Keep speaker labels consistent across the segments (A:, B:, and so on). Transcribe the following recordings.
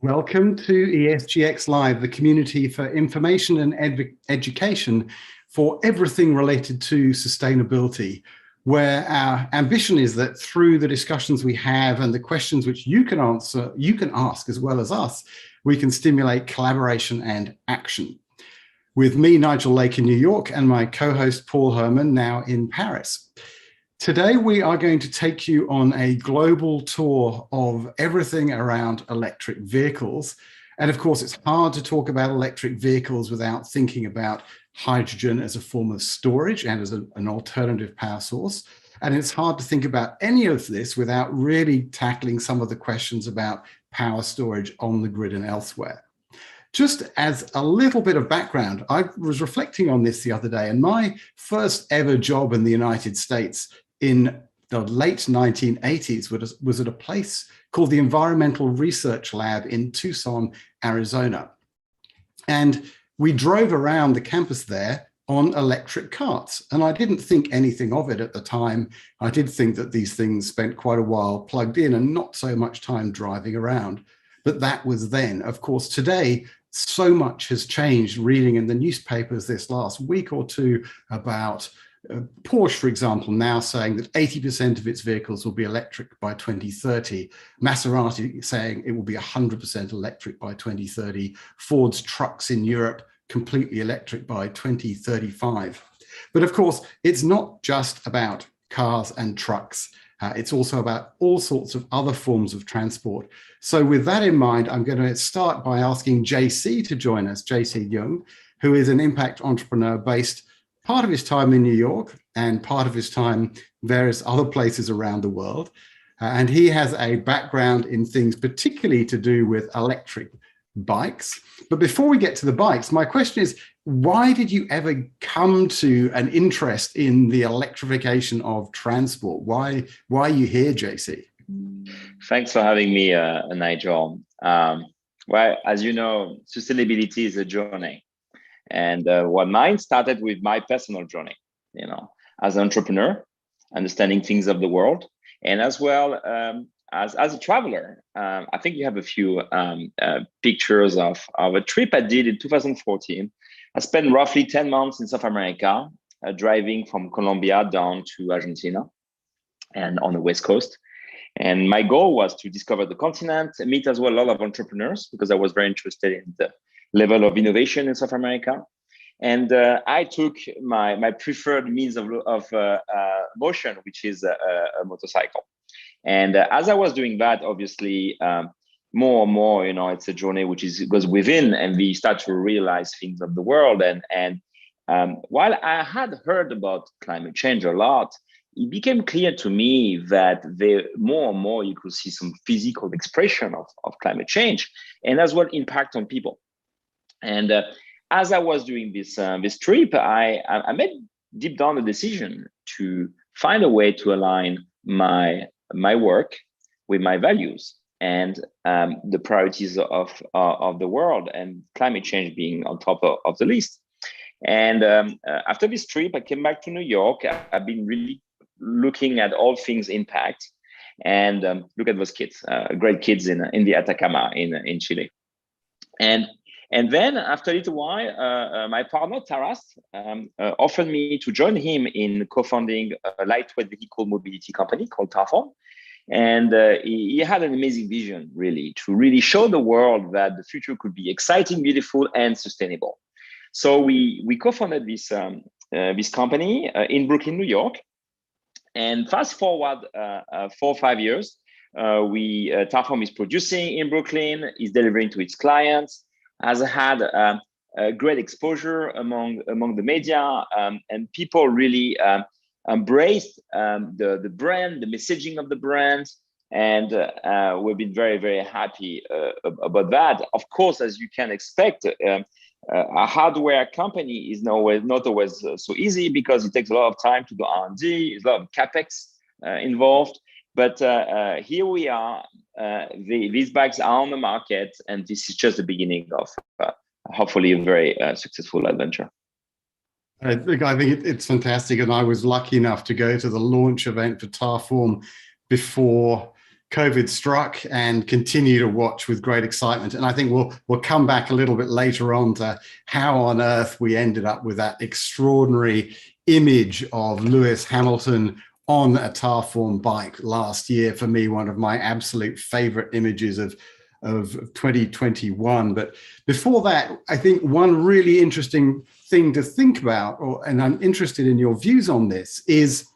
A: Welcome to ESGX Live, the community for information and education for everything related to sustainability, where our ambition is that through the discussions we have and the questions which you can answer, you can ask as well as us, we can stimulate collaboration and action. With me, Nigel Lake in New York, and my co-host Paul Herman now in Paris. Today, we are going to take you on a global tour of everything around electric vehicles. And of course, it's hard to talk about electric vehicles without thinking about hydrogen as a form of storage and as an alternative power source. And it's hard to think about any of this without really tackling some of the questions about power storage on the grid and elsewhere. Just as a little bit of background, I was reflecting on this the other day, and my first ever job in the United States in the late 1980s was at a place called the Environmental Research Lab in Tucson, Arizona. And we drove around the campus there on electric carts. And I didn't think anything of it at the time. I did think that these things spent quite a while plugged in and not so much time driving around. But that was then. Of course, today, so much has changed. Reading in the newspapers this last week or two about Porsche, for example, now saying that 80% of its vehicles will be electric by 2030. Maserati saying it will be 100% electric by 2030. Ford's trucks in Europe completely electric by 2035. But of course, it's not just about cars and trucks. It's also about all sorts of other forms of transport. So with that in mind, I'm going to start by asking JC to join us, JC Young, who is an impact entrepreneur based part of his time in New York and part of his time various other places around the world. And he has a background in things particularly to do with electric bikes. But before we get to the bikes, my question is, why did you ever come to an interest in the electrification of transport? Why are you here, JC?
B: Thanks for having me, Nigel. Well, as you know, sustainability is a journey. And what mine started with my personal journey, as an entrepreneur, understanding things of the world, and as well as a traveler. I think you have a few pictures of a trip I did in 2014. I spent roughly 10 months in South America, driving from Colombia down to Argentina and on the West Coast. And my goal was to discover the continent, meet as well a lot of entrepreneurs, because I was very interested in the level of innovation in South America. And I took my preferred means of motion, which is a motorcycle. And as I was doing that, obviously, more and more, it's a journey which goes within, and we start to realize things of the world. And while I had heard about climate change a lot, it became clear to me that more and more you could see some physical expression of climate change, and as well impact on people. And as I was doing this trip, I made deep down a decision to find a way to align my work with my values and the priorities of the world, and climate change being on top of the list. And after this trip, I came back to New York. I've been really looking at all things impact, and look at those kids, great kids in the Atacama in Chile. And then after a little while, my partner, Taras, offered me to join him in co-founding a lightweight vehicle mobility company called Tarform. And he had an amazing vision, really, to really show the world that the future could be exciting, beautiful, and sustainable. So we co-founded this company in Brooklyn, New York. And fast forward 4 or 5 years, Tarform is producing in Brooklyn, is delivering to its clients, has had a great exposure among the media, and people really embraced the brand, the messaging of the brand, and we've been very, very happy about that. Of course, as you can expect, a hardware company is not always so easy, because it takes a lot of time to do R&D, there's a lot of capex involved. But here we are. These bikes are on the market, and this is just the beginning of hopefully a very successful adventure.
A: I think it's fantastic, and I was lucky enough to go to the launch event for Tarform before COVID struck and continue to watch with great excitement. And I think we'll come back a little bit later on to how on earth we ended up with that extraordinary image of Lewis Hamilton on a tar-form bike last year. For me, one of my absolute favorite images of 2021. But before that, I think one really interesting thing to think about, and I'm interested in your views on this, is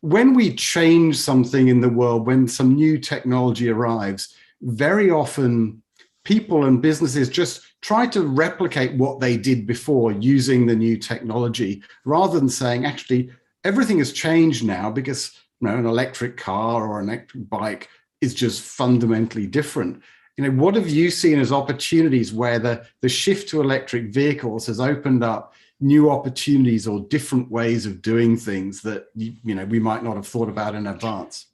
A: when we change something in the world, when some new technology arrives, very often people and businesses just try to replicate what they did before using the new technology, rather than saying, actually, everything has changed now because an electric car or an electric bike is just fundamentally different. What have you seen as opportunities where the shift to electric vehicles has opened up new opportunities or different ways of doing things that we might not have thought about in advance?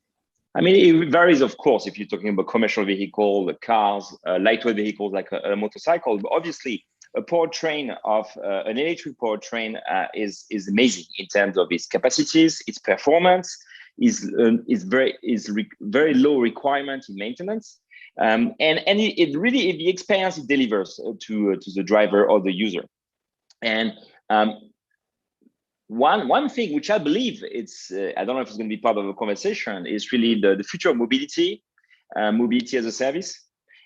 B: I mean, it varies, of course, if you're talking about commercial vehicle, the cars, lightweight vehicles like a motorcycle. But obviously, a powertrain of an electric powertrain is amazing in terms of its capacities, its performance, is very low requirement in maintenance, and it really the experience it delivers to the driver or the user. And one thing which I believe I don't know if it's going to be part of the conversation, is really the future of mobility, mobility as a service.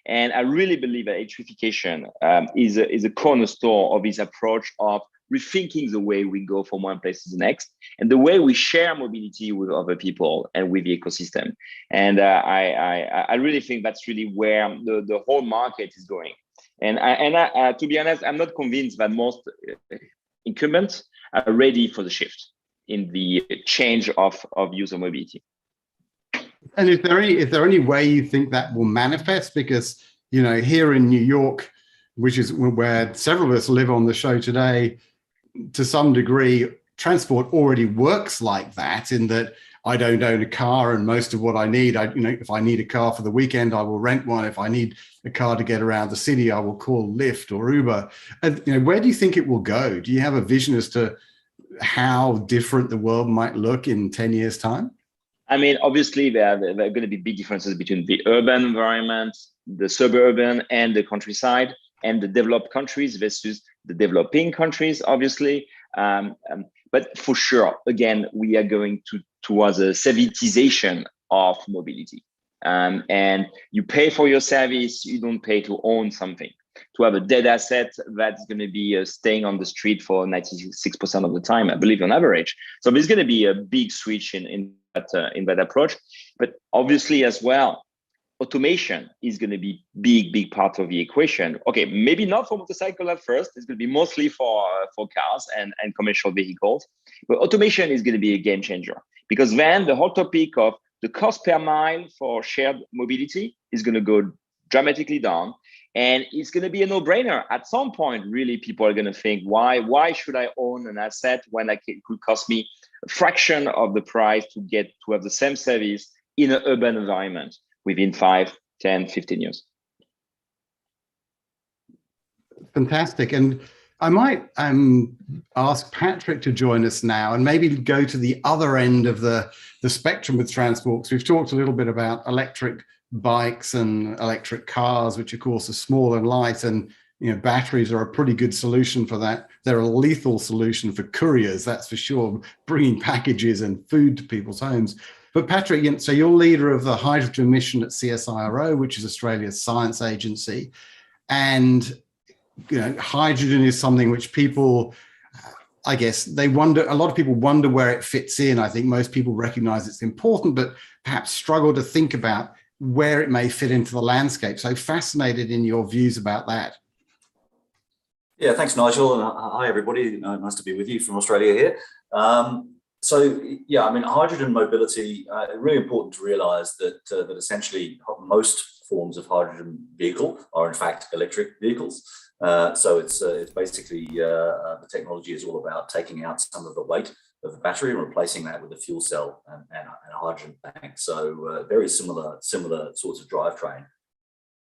B: And I really believe that electrification is a cornerstone of this approach of rethinking the way we go from one place to the next, and the way we share mobility with other people and with the ecosystem. And I really think that's really where the whole market is going. And to be honest, I'm not convinced that most incumbents are ready for the shift in the change of user mobility.
A: And is there any way you think that will manifest? Because, here in New York, which is where several of us live on the show today, to some degree, transport already works like that, in that I don't own a car, and most of what I need, if I need a car for the weekend, I will rent one. If I need a car to get around the city, I will call Lyft or Uber. And where do you think it will go? Do you have a vision as to how different the world might look in 10 years' time?
B: I mean, obviously, there are going to be big differences between the urban environment, the suburban, and the countryside, and the developed countries versus the developing countries, obviously. But for sure, again, we are going towards a servitization of mobility. And you pay for your service, you don't pay to own something. To have a dead asset that's going to be staying on the street for 96% of the time, I believe, on average. So there's going to be a big switch in that approach. But obviously, as well, automation is going to be big part of the equation. Okay, maybe not for motorcycle at first. It's going to be mostly for cars and commercial vehicles. But automation is going to be a game changer, because then the whole topic of the cost per mile for shared mobility is going to go dramatically down. And it's going to be a no-brainer. At some point, really, people are going to think, why should I own an asset when it could cost me a fraction of the price to have the same service in an urban environment within 5, 10, 15 years.
A: Fantastic. And I might ask Patrick to join us now and maybe go to the other end of the spectrum with transport, because we've talked a little bit about electric bikes and electric cars, which of course are small and light, and batteries are a pretty good solution for that. They're a lethal solution for couriers, that's for sure, bringing packages and food to people's homes. But Patrick, so you're leader of the hydrogen mission at CSIRO, which is Australia's science agency, and hydrogen is something which people, I guess, a lot of people wonder where it fits in. I think most people recognize it's important, but perhaps struggle to think about where it may fit into the landscape. So fascinated in your views about that.
C: Yeah, thanks, Nigel. And hi, everybody. Nice to be with you from Australia here. So, yeah, I mean, hydrogen mobility, really important to realize that essentially most forms of hydrogen vehicle are in fact electric vehicles. So it's basically the technology is all about taking out some of the weight of the battery and replacing that with a fuel cell and a hydrogen tank. So very similar sorts of drivetrain.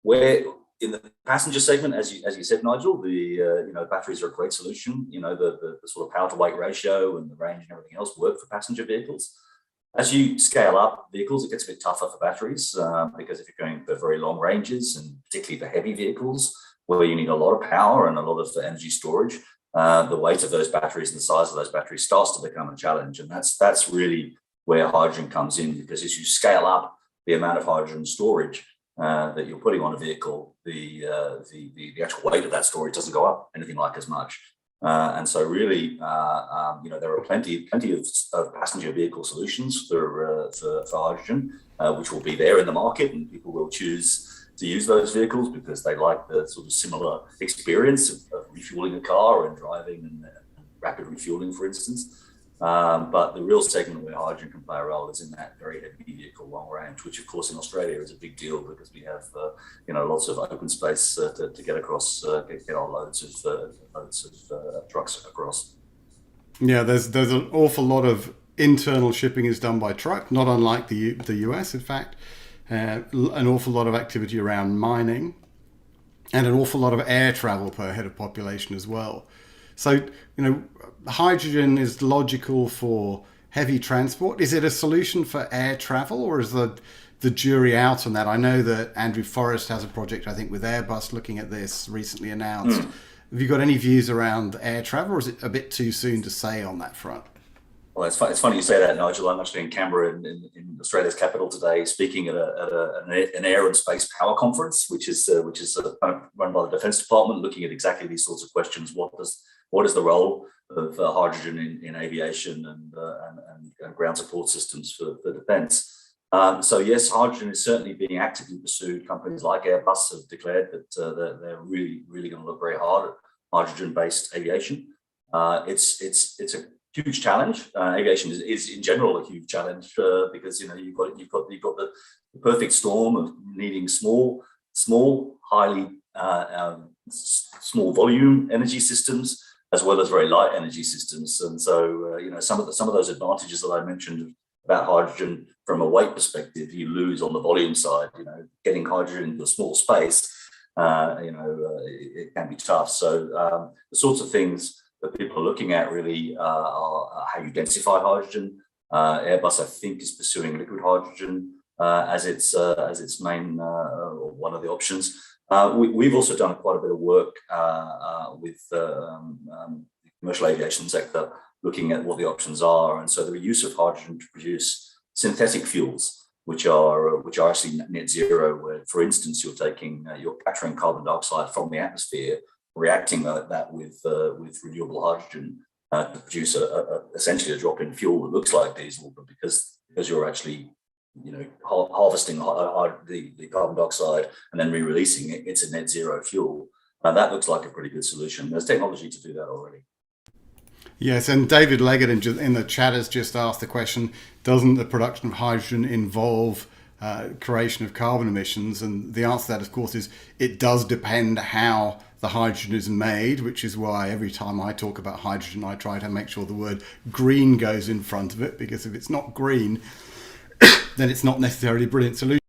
C: Where in the passenger segment, as you said, Nigel, the batteries are a great solution. The sort of power to weight ratio and the range and everything else work for passenger vehicles. As you scale up vehicles, it gets a bit tougher for batteries because if you're going for very long ranges, and particularly for heavy vehicles where you need a lot of power and a lot of energy storage, the weight of those batteries and the size of those batteries starts to become a challenge. And that's really where hydrogen comes in, because as you scale up the amount of hydrogen storage that you're putting on a vehicle, the actual weight of that storage doesn't go up anything like as much. And so really, there are plenty of passenger vehicle solutions for hydrogen, which will be there in the market, and people will choose to use those vehicles because they like the sort of similar experience of refueling a car and driving and rapid refueling, for instance. But the real segment where hydrogen can play a role is in that very heavy vehicle long range, which of course in Australia is a big deal because we have lots of open space to get across, get our loads of trucks across.
A: Yeah, there's an awful lot of internal shipping is done by truck, not unlike the US, in fact. An awful lot of activity around mining, and an awful lot of air travel per head of population as well. So, hydrogen is logical for heavy transport. Is it a solution for air travel, or is the jury out on that? I know that Andrew Forrest has a project, I think, with Airbus looking at this, recently announced. Have you got any views around air travel, or is it a bit too soon to say on that front?
C: Well, it's funny you say that, Nigel. I'm actually in Canberra, in Australia's capital today, speaking at an air and space power conference, which is kind of run by the Defence Department, looking at exactly these sorts of questions. What is the role of hydrogen in aviation and ground support systems for defence? So yes, hydrogen is certainly being actively pursued. Companies like Airbus have declared that they're really going to look very hard at hydrogen-based aviation. It's a huge challenge. Aviation is in general a huge challenge because you've got the perfect storm of needing small, highly small volume energy systems, as well as very light energy systems. And so some of those advantages that I mentioned about hydrogen from a weight perspective, you lose on the volume side. Getting hydrogen into a small space, it can be tough. So the sorts of things that people are looking at really are how you densify hydrogen. Airbus, I think, is pursuing liquid hydrogen as its main or one of the options. We've also done quite a bit of work with the commercial aviation sector, looking at what the options are. And so the use of hydrogen to produce synthetic fuels, which are actually net zero, where, for instance, you're capturing carbon dioxide from the atmosphere, reacting that with renewable hydrogen to produce essentially a drop-in fuel that looks like diesel, but because you're actually harvesting the carbon dioxide and then re-releasing it, it's a net zero fuel. That looks like a pretty good solution. There's technology to do that already.
A: Yes, and David Leggett in the chat has just asked the question, doesn't the production of hydrogen involve creation of carbon emissions? And the answer to that, of course, is it does depend how the hydrogen is made, which is why every time I talk about hydrogen, I try to make sure the word green goes in front of it, because if it's not green, then it's not necessarily a brilliant solution.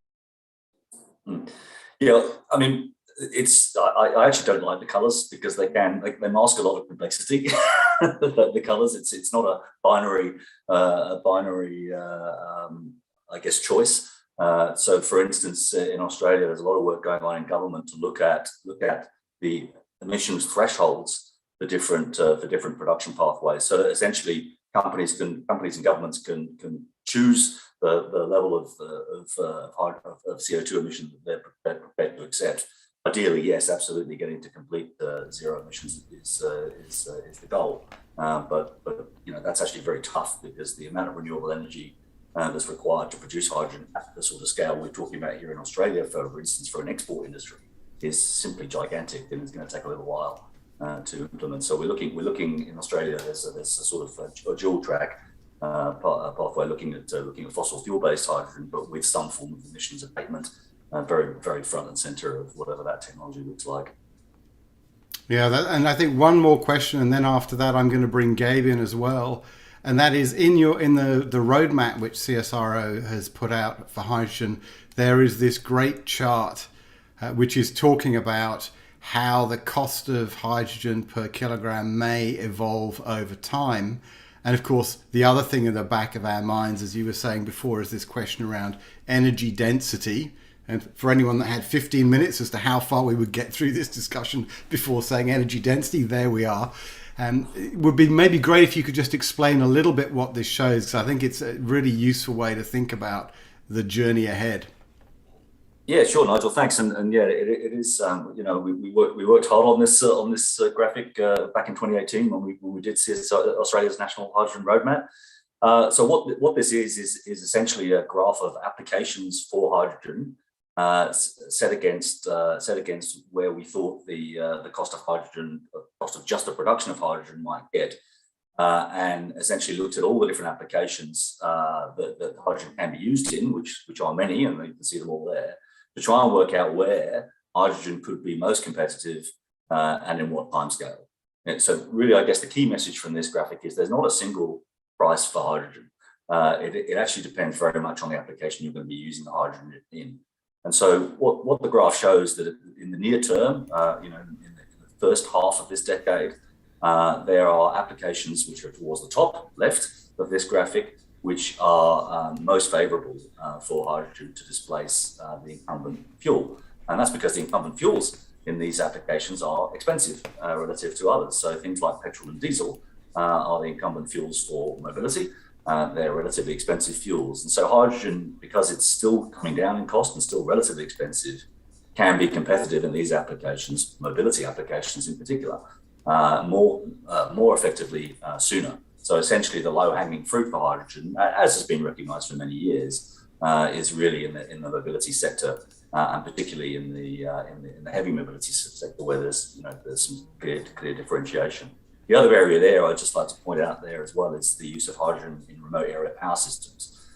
C: Yeah, I mean, I actually don't like the colours because they mask a lot of complexity. The colours, it's not a binary I guess choice. So, for instance, in Australia, there's a lot of work going on in government to look at the emissions thresholds for different production pathways. So essentially, companies and governments can choose the level of CO2 emissions that they're prepared to accept. Ideally, yes, absolutely, getting to complete zero emissions is the goal. But that's actually very tough because the amount of renewable energy that's required to produce hydrogen at the sort of scale we're talking about here in Australia, for instance, for an export industry, is simply gigantic, and it's going to take a little while to implement. So we're looking in Australia. There's a sort of a dual track pathway looking at fossil fuel based hydrogen, but with some form of emissions abatement, very very front and center of whatever that technology looks like.
A: Yeah, and I think one more question, and then after that, I'm going to bring Gabe in as well. And that is in the roadmap which CSIRO has put out for hydrogen, there is this great chart which is talking about how the cost of hydrogen per kilogram may evolve over time. And of course, the other thing in the back of our minds, as you were saying before, is this question around energy density. And for anyone that had 15 minutes as to how far we would get through this discussion before saying energy density, there we are. It would be maybe great if you could just explain a little bit what this shows, because I think it's a really useful way to think about the journey ahead.
C: Yeah, sure, Nigel. Thanks. And yeah, it is. We worked hard on this graphic back in 2018 when we did see Australia's National Hydrogen Roadmap. So what this is essentially a graph of applications for hydrogen set against where we thought the cost of hydrogen, cost of just the production of hydrogen might get. And essentially looked at all the different applications that hydrogen can be used in, which are many, and you can see them all there, to try and work out where hydrogen could be most competitive and in what timescale. And so really, I guess the key message from this graphic is there's not a single price for hydrogen. It actually depends very much on the application you're going to be using the hydrogen in. And so what the graph shows that in the near term, in the first half of this decade, there are applications which are towards the top left of this graphic, which are most favorable for hydrogen to displace the incumbent fuel. And that's because the incumbent fuels in these applications are expensive relative to others. So things like petrol and diesel are the incumbent fuels for mobility. They're relatively expensive fuels. And so hydrogen, because it's still coming down in cost and still relatively expensive, can be competitive in these applications, mobility applications in particular, more effectively sooner. So essentially the low-hanging fruit for hydrogen, as has been recognized for many years, is really in the mobility sector, and particularly in the heavy mobility sector where there's some clear differentiation. The other area there I'd just like to point out there as well is the use of hydrogen in remote area power systems.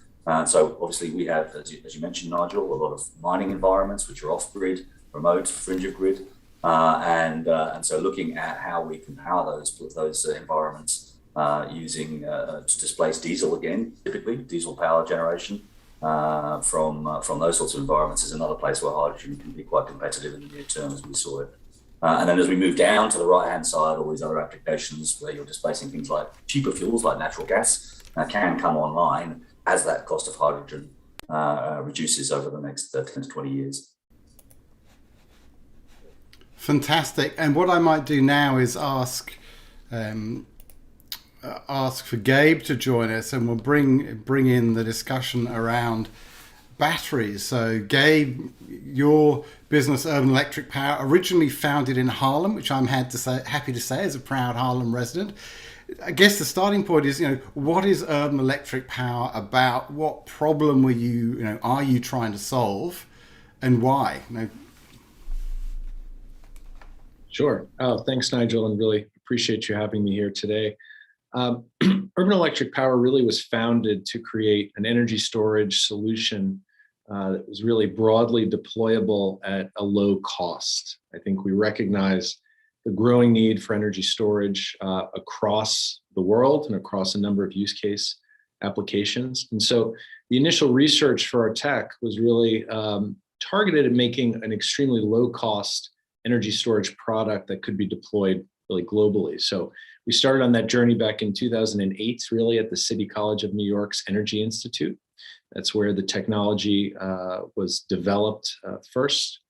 C: So obviously we have, as you mentioned, Nigel, a lot of mining environments which are off-grid, remote, fringe of grid, and so looking at how we can power those environments using to displace diesel again, typically diesel power generation from those sorts of environments is another place where hydrogen can be quite competitive in the near term, as we saw it. And then as we move down to the right-hand side, all these other applications where you're displacing things like cheaper fuels like natural gas can come online as that cost of hydrogen reduces over the next 10 to 20 years.
A: Fantastic. And what I might do now is ask for Gabe to join us, and we'll bring in the discussion around batteries. So Gabe, your business Urban Electric Power, originally founded in Haarlem, which I'm happy to say as a proud Haarlem resident. I guess the starting point is, what is Urban Electric Power about? What problem are you trying to solve, and why?
D: Sure. Oh, thanks, Nigel, and really appreciate you having me here today. Urban Electric Power really was founded to create an energy storage solution that was really broadly deployable at a low cost. I think we recognize the growing need for energy storage across the world and across a number of use case applications. And so the initial research for our tech was really targeted at making an extremely low cost energy storage product that could be deployed really globally. So we started on that journey back in 2008, really at the City College of New York's Energy Institute. That's where the technology was developed first,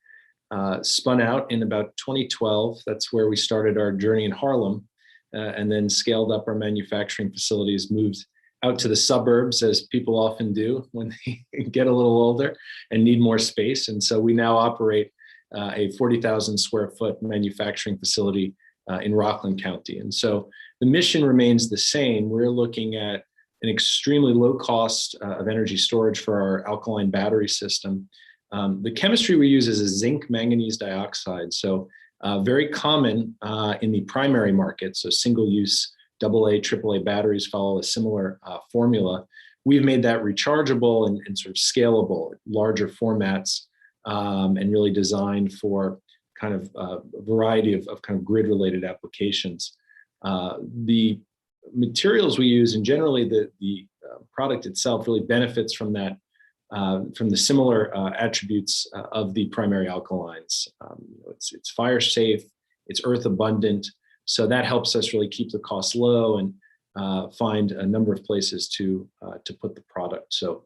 D: spun out in about 2012. That's where we started our journey in Haarlem, and then scaled up our manufacturing facilities, moved out to the suburbs, as people often do when they get a little older and need more space. And so we now operate a 40,000 square foot manufacturing facility in Rockland County. And so the mission remains the same. We're looking at an extremely low cost of energy storage for our alkaline battery system. The chemistry we use is a zinc manganese dioxide. So very common in the primary market. So single use AA, AAA batteries follow a similar formula. We've made that rechargeable and sort of scalable, larger formats, and really designed for kind of a variety of kind of grid related applications. The materials we use, and generally the product itself, really benefits from that, from the similar attributes of the primary alkalines. It's fire safe, it's earth abundant, so that helps us really keep the cost low. And find a number of places to put the product. So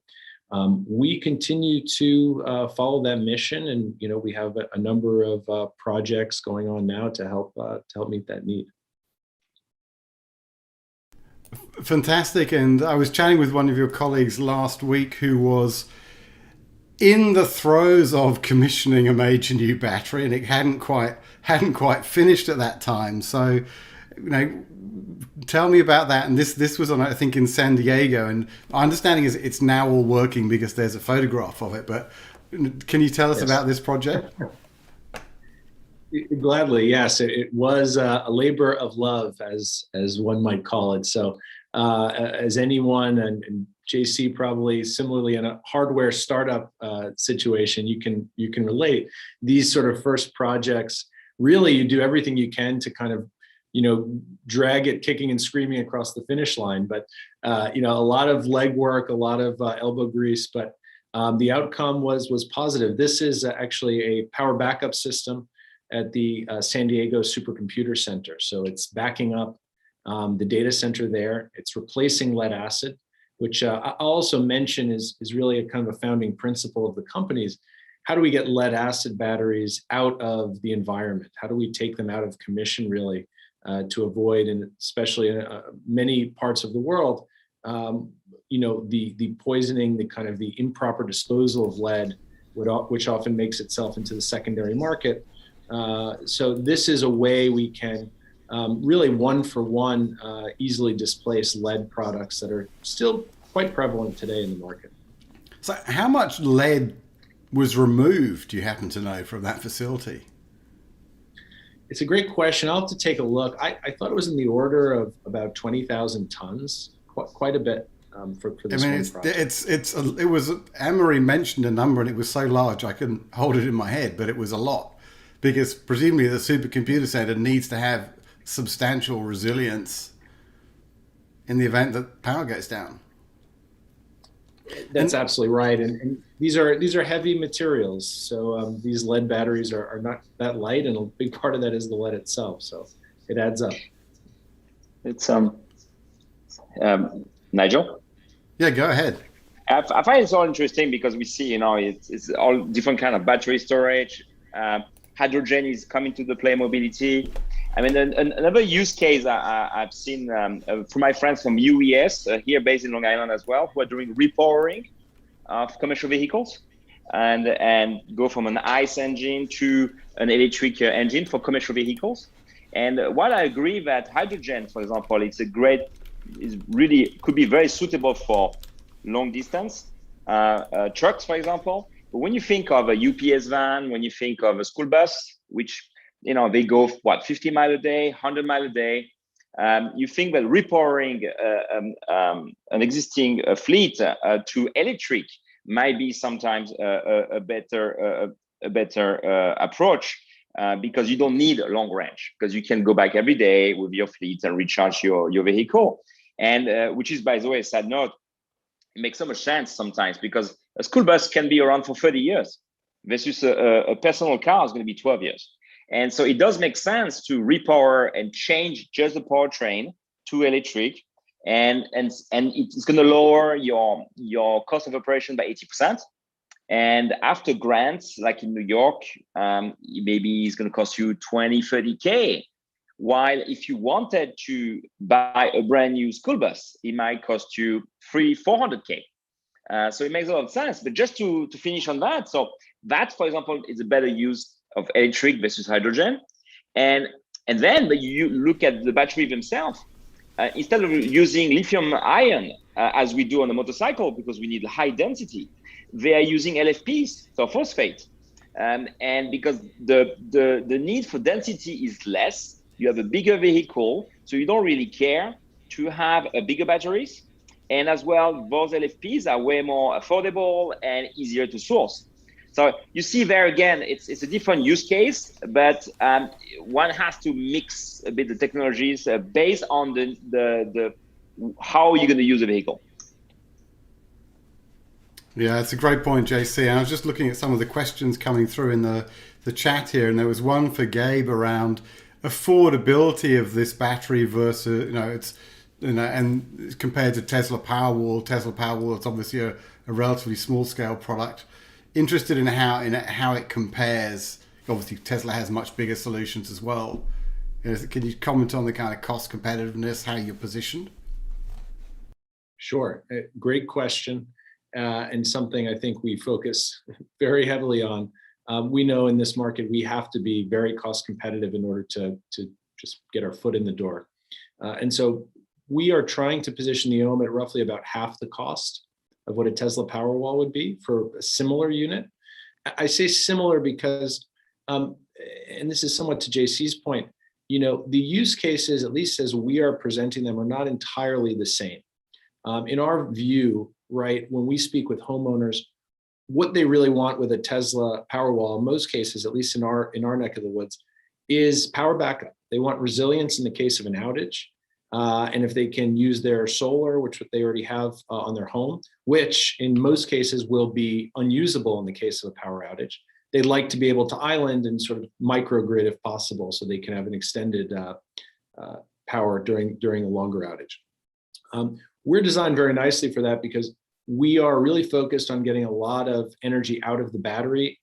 D: we continue to follow that mission, and we have a number of projects going on now to help meet that need.
A: Fantastic. And I was chatting with one of your colleagues last week who was in the throes of commissioning a major new battery, and it hadn't quite finished at that time. So, tell me about that. And this was on, I think, in San Diego, and my understanding is it's now all working because there's a photograph of it. But can you tell us about this project?
D: Gladly, yes. It was a labor of love, as one might call it. So, as anyone, and JC probably similarly in a hardware startup situation, you can relate. These sort of first projects, really, you do everything you can to kind of drag it kicking and screaming across the finish line. But a lot of legwork, a lot of elbow grease, but the outcome was positive. This is actually a power backup system at the San Diego Supercomputer Center. So it's backing up the data center there. It's replacing lead acid, which I'll also mention is really a kind of a founding principle of the companies. How do we get lead acid batteries out of the environment? How do we take them out of commission, really, to avoid, and especially in many parts of the world, the poisoning, the kind of the improper disposal of lead, which often makes itself into the secondary market. So this is a way we can really one for one easily displace lead products that are still quite prevalent today in the market.
A: So how much lead was removed, do you happen to know, from that facility?
D: It's a great question. I'll have to take a look. I thought it was in the order of about 20,000 tons, quite a bit for this one project.
A: It was, Anne-Marie mentioned a number and it was so large I couldn't hold it in my head, but it was a lot. Because presumably the supercomputer center needs to have substantial resilience in the event that power goes down.
D: That's absolutely right, and these are heavy materials. So these lead batteries are not that light, and a big part of that is the lead itself. So it adds up.
B: It's Nigel.
A: Yeah, go ahead.
B: I find it's all interesting because we see, it's all different kind of battery storage. Hydrogen is coming to the play, mobility. I mean, another use case I've seen from my friends from UES, here based in Long Island as well, who are doing repowering of commercial vehicles and go from an ICE engine to an electric engine for commercial vehicles. And while I agree that hydrogen, for example, could be very suitable for long distance trucks, for example. But when you think of a UPS van, when you think of a school bus, which they go 50 miles a day, 100 miles a day, you think that repowering an existing fleet to electric might be sometimes a better approach because you don't need a long range, because you can go back every day with your fleet and recharge your vehicle. And which is, by the way, a sad note, it makes so much sense sometimes because a school bus can be around for 30 years versus a personal car is going to be 12 years. And so it does make sense to repower and change just the powertrain to electric. And it's going to lower your cost of operation by 80%. And after grants, like in New York, maybe it's going to cost you 20, 30K. While if you wanted to buy a brand new school bus, it might cost you 400K. So it makes a lot of sense. But just to finish on that, so that, for example, is a better use of electric versus hydrogen. And then you look at the battery themselves. Instead of using lithium ion as we do on a motorcycle because we need high density, they are using LFPs, so phosphate. And because the need for density is less, you have a bigger vehicle, so you don't really care to have a bigger batteries. And as well, those LFPs are way more affordable and easier to source. So you see there again, it's a different use case, but one has to mix a bit the technologies based on the how you're going to use the vehicle.
A: Yeah, it's a great point, JC. And I was just looking at some of the questions coming through in the chat here, and there was one for Gabe around affordability of this battery versus, it's and compared to Tesla Powerwall, it's obviously a relatively small scale product. Interested in how it compares. Obviously, Tesla has much bigger solutions as well. Can you comment on the kind of cost competitiveness, how you're positioned?
D: Sure, great question, and something I think we focus very heavily on. We know in this market we have to be very cost competitive in order to just get our foot in the door, and so we are trying to position the ohm at roughly about half the cost of what a Tesla Powerwall would be for a similar unit. I say similar because, and this is somewhat to JC's point, the use cases, at least as we are presenting them, are not entirely the same. In our view, right, when we speak with homeowners, what they really want with a Tesla Powerwall, in most cases, at least in our neck of the woods, is power backup. They want resilience in the case of an outage. And if they can use their solar, which they already have on their home, which in most cases will be unusable in the case of a power outage, they'd like to be able to island and sort of microgrid if possible, so they can have an extended power during a longer outage. We're designed very nicely for that because we are really focused on getting a lot of energy out of the battery,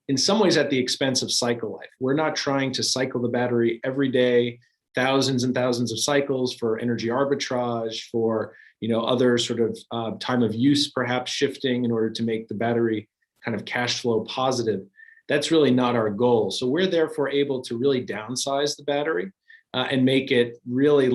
D: in some ways at the expense of cycle life. We're not trying to cycle the battery every day, thousands and thousands of cycles for energy arbitrage, for other sort of time of use perhaps shifting in order to make the battery kind of cash flow positive. That's really not our goal. So we're therefore able to really downsize the battery and make it really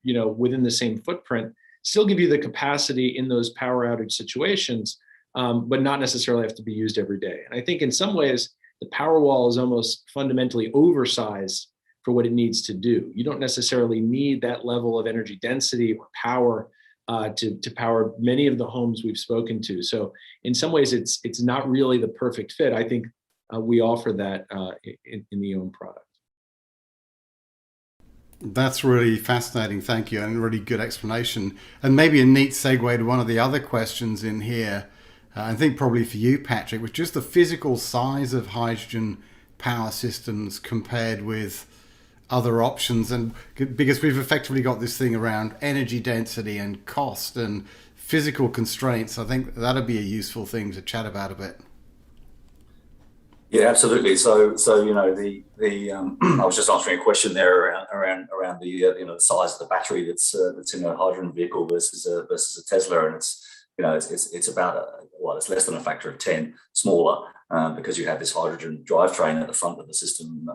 D: within the same footprint, still give you the capacity in those power outage situations, but not necessarily have to be used every day. And I think in some ways, the Powerwall is almost fundamentally oversized for what it needs to do. You don't necessarily need that level of energy density or power to power many of the homes we've spoken to. So in some ways, it's not really the perfect fit. I think we offer that in the own product.
A: That's really fascinating, thank you, and a really good explanation. And maybe a neat segue to one of the other questions in here, I think probably for you, Patrick, was just the physical size of hydrogen power systems compared with other options. And because we've effectively got this thing around energy density and cost and physical constraints, I think that'd be a useful thing to chat about a bit.
C: Yeah, absolutely. So I was just answering a question there around the the size of the battery that's in a hydrogen vehicle versus a Tesla, and it's about it's less than a factor of 10 smaller because you have this hydrogen drivetrain at the front of the system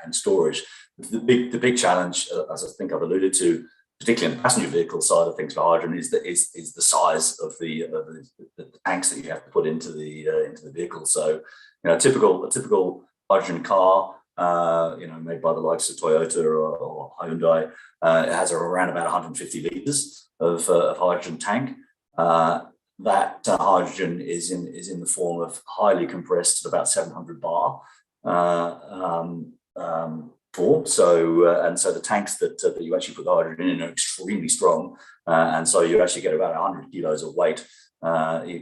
C: and storage. The big challenge, as I think I've alluded to, particularly in the passenger vehicle side of things for hydrogen, is the size of the tanks that you have to put into the vehicle. So, a typical hydrogen car, made by the likes of Toyota or Hyundai, it has around about 150 liters of hydrogen tank. That hydrogen is in the form of highly compressed, about 700 bar. So the tanks that you actually put the hydrogen in are extremely strong, and so you actually get about 100 kilos of weight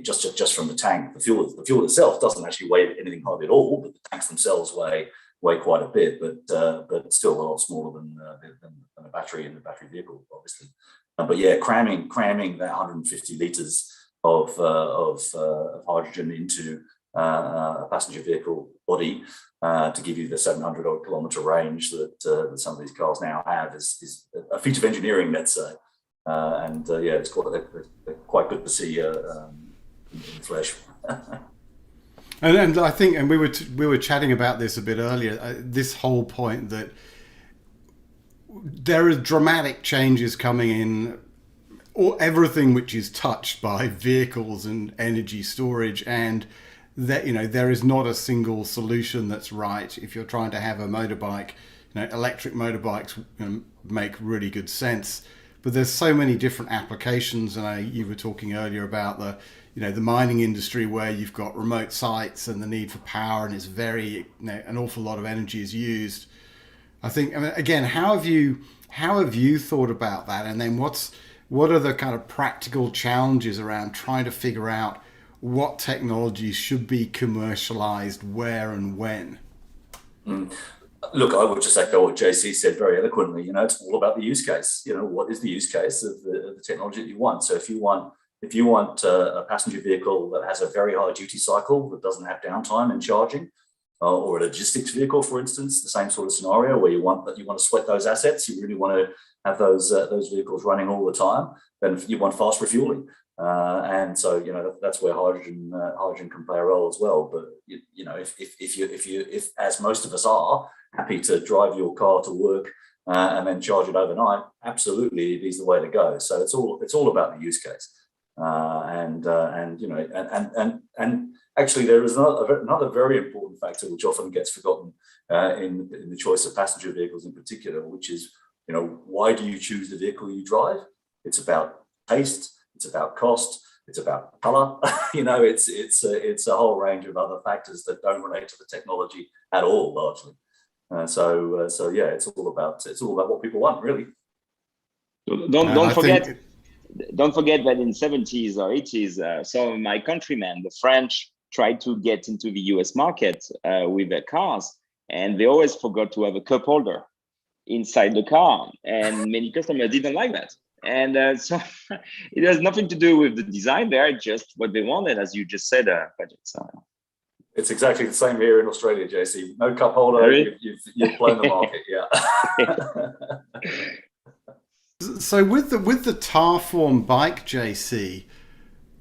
C: just from the tank. The fuel itself doesn't actually weigh anything hardly at all, but the tanks themselves weigh quite a bit, but still a lot smaller than a battery in the battery vehicle, obviously. But yeah, cramming that 150 liters of hydrogen into a passenger vehicle body to give you the 700 odd kilometer range that some of these cars now have is a feat of engineering, let's say. It's quite good to see in the flesh.
A: And I think, and we were chatting about this a bit earlier. This whole point that there are dramatic changes coming in, or everything which is touched by vehicles and energy storage, and that there is not a single solution that's right. If you're trying to have a motorbike, electric motorbikes make really good sense, but there's so many different applications. And you were talking earlier about the mining industry, where you've got remote sites and the need for power, and it's very an awful lot of energy is used. I think, again, how have you thought about that? And then what are the kind of practical challenges around trying to figure out what technologies should be commercialized where and when?
C: Look, I would just echo what JC said very eloquently. It's all about the use case. What is the use case of the technology that you want? So if you want a passenger vehicle that has a very high duty cycle that doesn't have downtime in charging, or a logistics vehicle, for instance, the same sort of scenario where you want to sweat those assets, you really want to have those vehicles running all the time, then you want fast refueling. And so that's where hydrogen can play a role as well. But if as most of us are happy to drive your car to work and then charge it overnight, absolutely it is the way to go. So it's all about the use case. And actually there is another very important factor which often gets forgotten in the choice of passenger vehicles in particular, which is why do you choose the vehicle you drive? It's about taste. It's about cost. It's about color. It's a whole range of other factors that don't relate to the technology at all, largely. So yeah, it's all about what people want, really.
B: Don't forget that in 70s or 80s, some of my countrymen, the French, tried to get into the US market with their cars, and they always forgot to have a cup holder inside the car, and many customers didn't like that. And so it has nothing to do with the design there, just what they wanted, as you just said, Patrick. So.
C: It's exactly the same here in Australia, JC. No cup holder, really? you've blown the market, yeah.
A: So with the tar form bike, JC,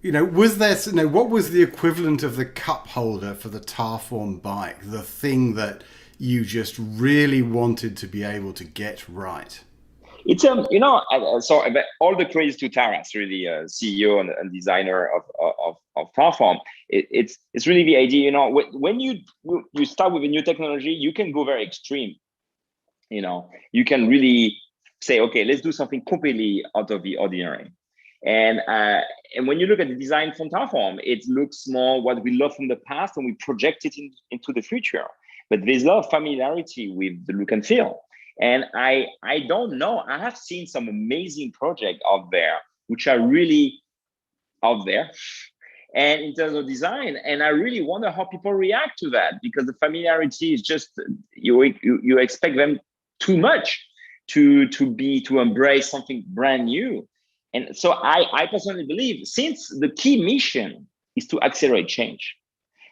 A: was there, what was the equivalent of the cup holder for the tar form bike, the thing that you just really wanted to be able to get right?
B: It's so all the credits to Taras, really, CEO and designer of Tarform. It's really the idea. When you start with a new technology, you can go very extreme. You can really say, okay, let's do something completely out of the ordinary. And when you look at the design from Tarform, it looks more what we love from the past, and we project it into the future. But there's a lot of familiarity with the look and feel. And I don't know, I have seen some amazing projects out there, which are really out there, and in terms of design, and I really wonder how people react to that, because the familiarity is just, you expect them too much to embrace something brand new. And so I personally believe, since the key mission is to accelerate change,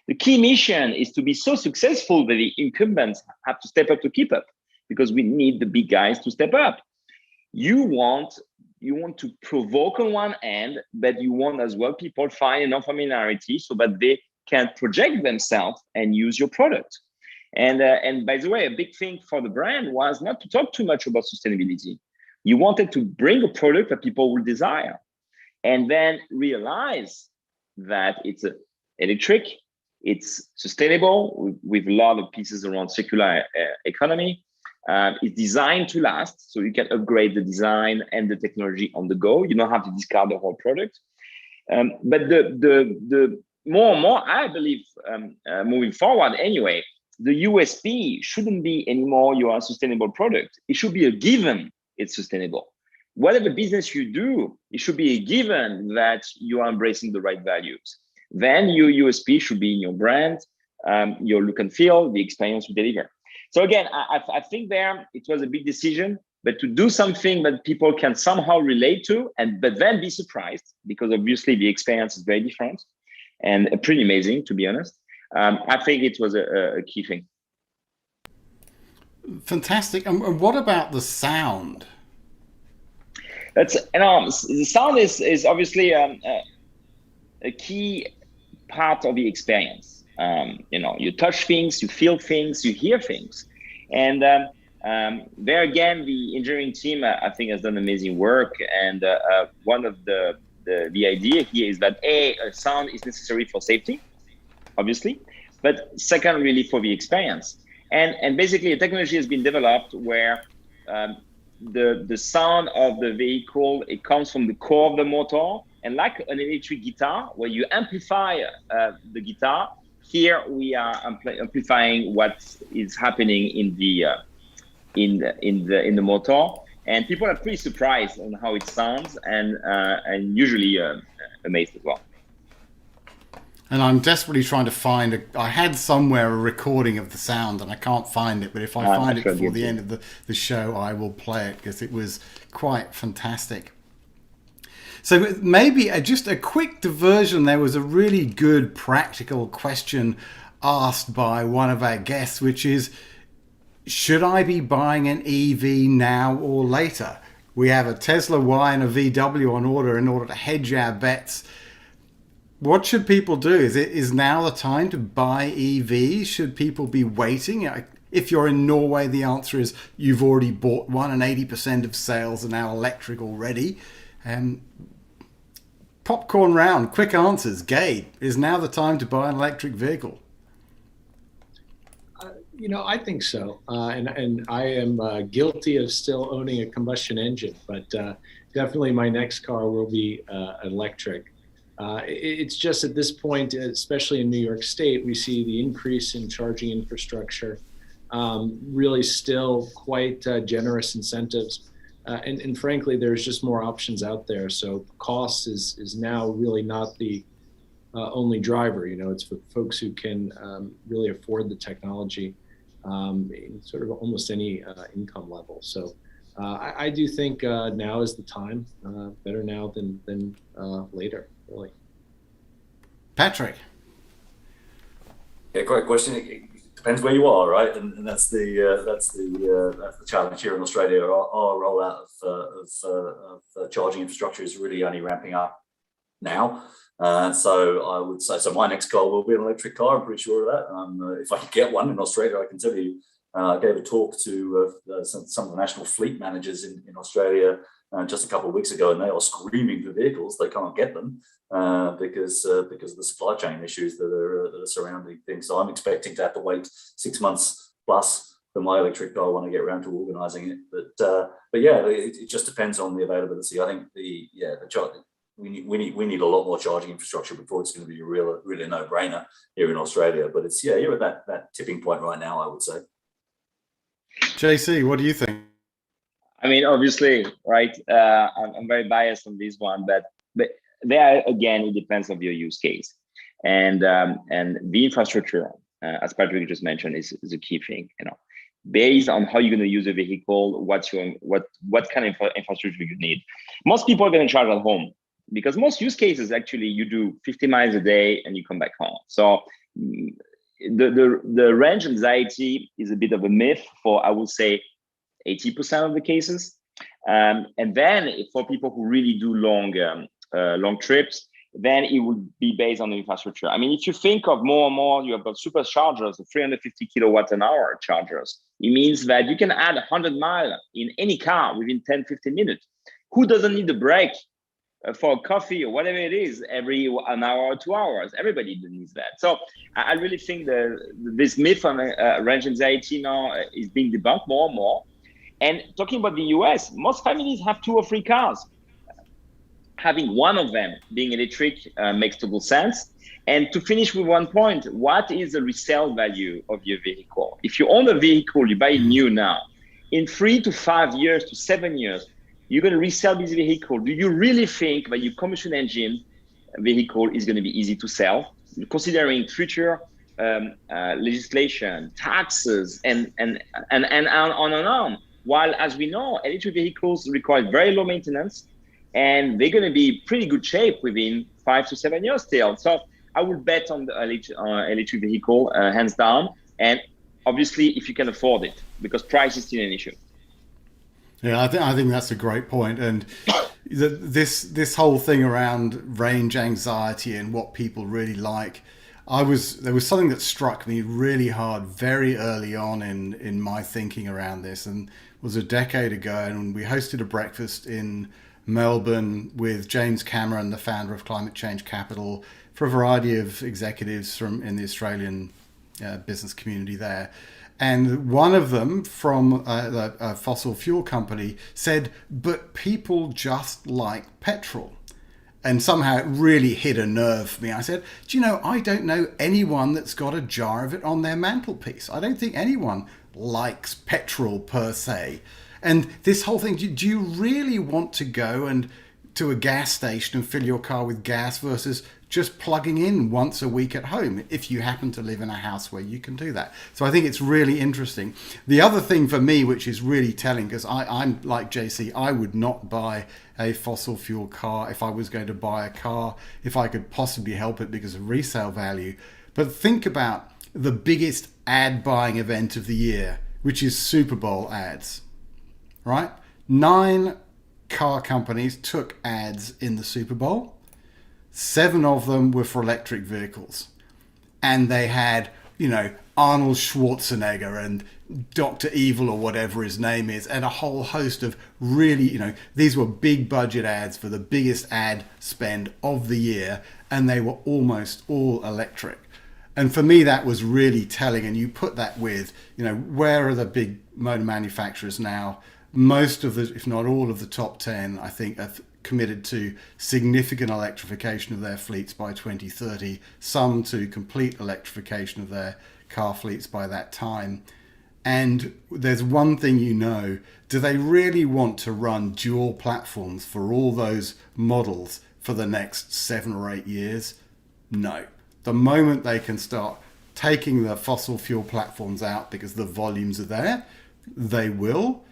B: the key mission is to be so successful that the incumbents have to step up to keep up, because we need the big guys to step up. You want to provoke on one end, but you want as well people find enough familiarity so that they can project themselves and use your product. And by the way, a big thing for the brand was not to talk too much about sustainability. You wanted to bring a product that people will desire, and then realize that it's electric, it's sustainable with a lot of pieces around circular economy. It's designed to last, so you can upgrade the design and the technology on the go. You don't have to discard the whole product. But the more and more, I believe, moving forward anyway, the USP shouldn't be anymore you are a sustainable product. It should be a given it's sustainable. Whatever business you do, it should be a given that you are embracing the right values. Then your USP should be in your brand, your look and feel, the experience you deliver. So again, I think there it was a big decision, but to do something that people can somehow relate to, but then be surprised, because obviously the experience is very different and pretty amazing, to be honest. I think it was a key thing.
A: Fantastic. And what about the sound?
B: The sound is obviously a key part of the experience. You touch things, you feel things, you hear things, and there again, the engineering team I think has done amazing work. And one of the idea here is that a sound is necessary for safety, obviously, but second, really for the experience. And basically, a technology has been developed where the sound of the vehicle, it comes from the core of the motor, and like an electric guitar, where you amplify the guitar. Here we are amplifying what is happening in the motor, and people are pretty surprised on how it sounds, and usually amazed as well.
A: And I'm desperately trying to find I had somewhere a recording of the sound and I can't find it, but if I find it before the end of the show, I will play it because it was quite fantastic. So maybe just a quick diversion. There was a really good practical question asked by one of our guests, which is, should I be buying an EV now or later? We have a Tesla Y and a VW on order in order to hedge our bets. What should people do? Is now the time to buy EVs? Should people be waiting? If you're in Norway, the answer is you've already bought one and 80% of sales are now electric already. Popcorn round, quick answers. Gabe, is now the time to buy an electric vehicle?
D: I think so. And I am guilty of still owning a combustion engine, but definitely my next car will be electric. It's just at this point, especially in New York State, we see the increase in charging infrastructure, really still quite generous incentives. And frankly, there's just more options out there. So cost is now really not the only driver. It's for folks who can really afford the technology in sort of almost any income level. So I do think now is the time, better now than later, really.
C: Patrick. Yeah, great question. It depends where you are, right? And that's the challenge here in Australia. Our rollout of charging infrastructure is really only ramping up now. So I would say, my next car will be an electric car. I'm pretty sure of that. If I can get one in Australia, I can tell you. I gave a talk to some of the national fleet managers in Australia just a couple of weeks ago, and they are screaming for vehicles. They can't get them because of the supply chain issues that are surrounding things. So I'm expecting to have to wait 6 months plus for my electric car when I get around to organising it. But yeah, it just depends on the availability. I think we need a lot more charging infrastructure before it's going to be a really no-brainer here in Australia. But you're at that tipping point right now, I would say.
A: JC, what do you think?
B: I mean, obviously, right? I'm very biased on this one, but there again, it depends on your use case, and the infrastructure, as Patrick just mentioned, is a key thing. Based on how you're going to use a vehicle, what kind of infrastructure you need. Most people are going to charge at home because most use cases actually you do 50 miles a day and you come back home. So the range anxiety is a bit of a myth for, I would say, 80% of the cases. And then for people who really do long trips, then it would be based on the infrastructure. I mean, if you think of more and more, you have got superchargers, 350 kilowatt an hour chargers. It means that you can add 100 miles in any car within 10, 15 minutes. Who doesn't need a break for a coffee or whatever it is every an hour or 2 hours? Everybody needs that. So I really think this myth on range anxiety now is being debunked more and more. And talking about the US, most families have 2 or 3 cars. Having one of them being electric makes total sense. And to finish with one point, what is the resale value of your vehicle? If you own a vehicle, you buy it new now. In 3 to 5 years to 7 years, you're going to resell this vehicle. Do you really think that your combustion engine vehicle is going to be easy to sell, considering future legislation, taxes, and on and on? While, as we know, electric vehicles require very low maintenance, and they're going to be pretty good shape within 5 to 7 years still. So I would bet on the electric vehicle, hands down. And obviously, if you can afford it, because price is still an issue.
A: Yeah, I think that's a great point. And this whole thing around range anxiety and what people really like, there was something that struck me really hard very early on in my thinking around this, and it was a decade ago, and we hosted a breakfast in Melbourne with James Cameron, the founder of Climate Change Capital, for a variety of executives in the Australian business community there. And one of them from a fossil fuel company said, but people just like petrol. And somehow it really hit a nerve for me. I said, do you know, I don't know anyone that's got a jar of it on their mantelpiece. I don't think anyone likes petrol per se. And this whole thing, do you really want to go to a gas station and fill your car with gas versus just plugging in once a week at home, if you happen to live in a house where you can do that. So I think it's really interesting. The other thing for me, which is really telling, because I'm like JC, I would not buy a fossil fuel car if I was going to buy a car, if I could possibly help it because of resale value. But think about the biggest ad buying event of the year, which is Super Bowl ads, right? 9 car companies took ads in the Super Bowl. 7 of them were for electric vehicles. And they had, Arnold Schwarzenegger and Dr. Evil or whatever his name is, and a whole host of really, these were big budget ads for the biggest ad spend of the year, and they were almost all electric. And for me, that was really telling. And you put that with, where are the big motor manufacturers now? Most of the, if not all of the top 10, I think, are committed to significant electrification of their fleets by 2030, some to complete electrification of their car fleets by that time. And there's one thing do they really want to run dual platforms for all those models for the next 7 or 8 years? No. The moment they can start taking the fossil fuel platforms out because the volumes are there, they will,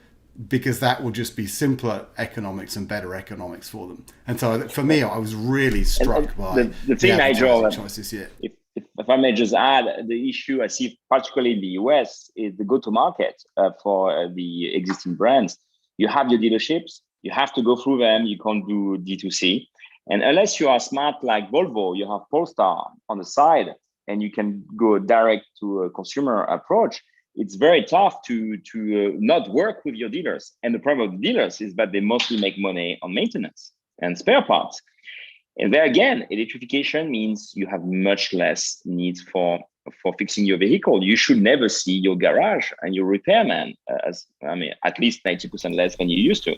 A: because that will just be simpler economics and better economics for them. And so for me, I was really struck by
B: the thing, Nigel,
A: choices here.
B: If I may just add, the issue I see particularly in the US is the go-to-market for the existing brands. You have your dealerships, you have to go through them, you can't do D2C. And unless you are smart like Volvo, you have Polestar on the side and you can go direct to a consumer approach. It's very tough to not work with your dealers. And the problem of the dealers is that they mostly make money on maintenance and spare parts. And there again, electrification means you have much less needs for fixing your vehicle. You should never see your garage and your repairman at least 90% less than you used to.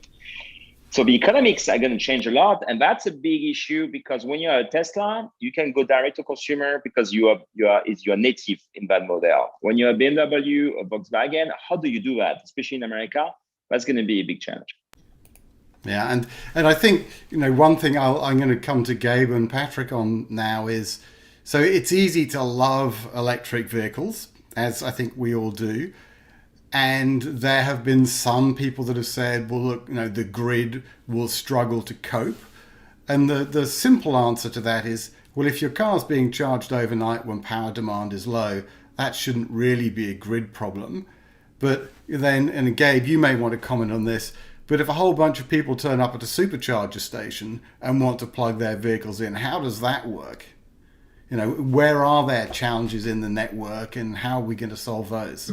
B: So the economics are going to change a lot, and that's a big issue because when you're a Tesla, you can go direct to consumer because you are native in that model. When you're a BMW or Volkswagen, how do you do that? Especially in America, that's going to be a big challenge.
A: Yeah, and I think one thing I'm going to come to Gabe and Patrick on now is, so it's easy to love electric vehicles, as I think we all do. And there have been some people that have said, well, look, the grid will struggle to cope. And the simple answer to that is, well, if your car's being charged overnight when power demand is low, that shouldn't really be a grid problem. But then, and Gabe, you may want to comment on this, but if a whole bunch of people turn up at a supercharger station and want to plug their vehicles in, how does that work? Where are there challenges in the network and how are we going to solve those?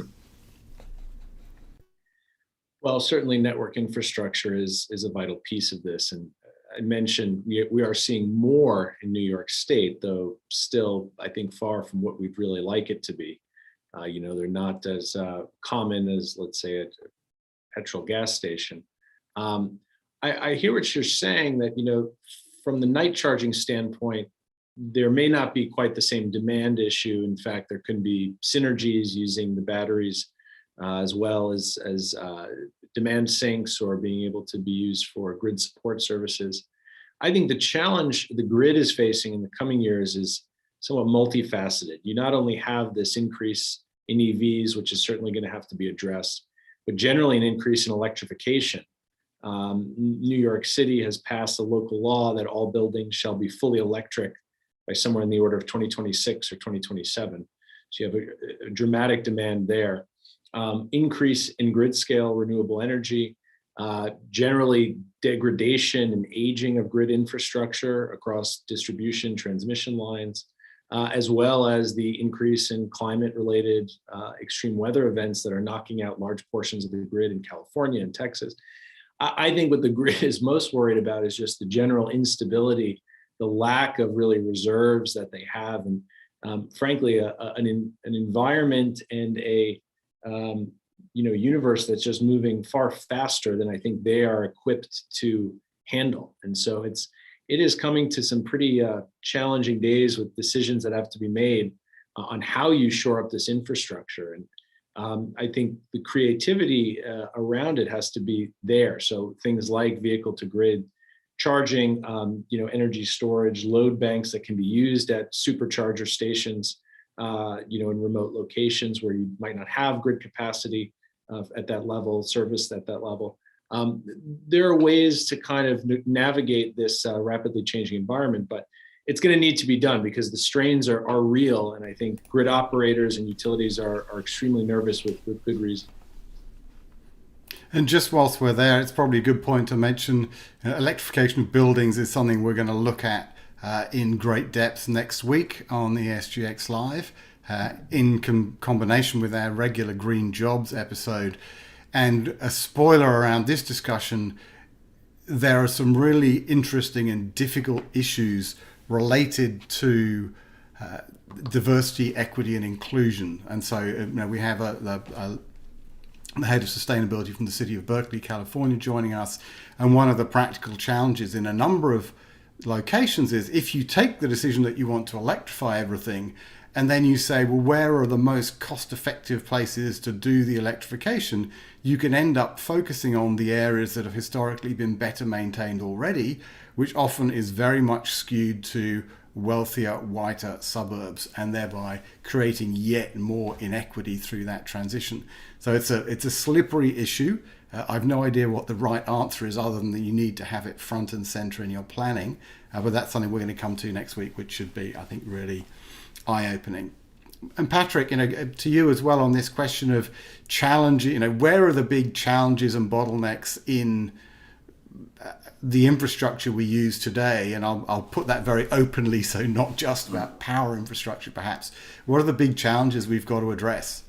D: Well, certainly network infrastructure is a vital piece of this. And I mentioned we are seeing more in New York State, though still, I think, far from what we'd really like it to be. They're not as common as, let's say, a petrol gas station. I hear what you're saying that, from the night charging standpoint, there may not be quite the same demand issue. In fact, there can be synergies using the batteries as well as demand sinks or being able to be used for grid support services. I think the challenge the grid is facing in the coming years is somewhat multifaceted. You not only have this increase in EVs, which is certainly going to have to be addressed, but generally an increase in electrification. New York City has passed a local law that all buildings shall be fully electric by somewhere in the order of 2026 or 2027. So you have a dramatic demand there. Increase in grid scale renewable energy, generally degradation and aging of grid infrastructure across distribution transmission lines, as well as the increase in climate-related extreme weather events that are knocking out large portions of the grid in California and Texas. I think what the grid is most worried about is just the general instability, the lack of really reserves that they have, and frankly, an environment and a universe that's just moving far faster than I think they are equipped to handle. And so it is coming to some pretty challenging days with decisions that have to be made on how you shore up this infrastructure. And I think the creativity around it has to be there. So things like vehicle to grid charging, energy storage, load banks that can be used at supercharger stations, in remote locations where you might not have grid capacity at that level, service at that level. There are ways to kind of navigate this rapidly changing environment, but it's going to need to be done because the strains are real. And I think grid operators and utilities are extremely nervous with good reason.
A: And just whilst we're there, it's probably a good point to mention electrification of buildings is something we're going to look at in great depth next week on the ESGX Live in combination with our regular Green Jobs episode. And a spoiler around this discussion, there are some really interesting and difficult issues related to diversity, equity, and inclusion. And so we have the head of sustainability from the city of Berkeley, California, joining us. And one of the practical challenges in a number of locations is if you take the decision that you want to electrify everything, and then you say, well, where are the most cost-effective places to do the electrification? You can end up focusing on the areas that have historically been better maintained already, which often is very much skewed to wealthier, whiter suburbs, and thereby creating yet more inequity through that transition. So it's a slippery issue. I've no idea what the right answer is other than that you need to have it front and center in your planning. But that's something we're going to come to next week, which should be, I think, really eye-opening. And Patrick, to you as well on this question of challenge, where are the big challenges and bottlenecks in the infrastructure we use today? And I'll put that very openly, so not just about power infrastructure, perhaps. What are the big challenges we've got to address?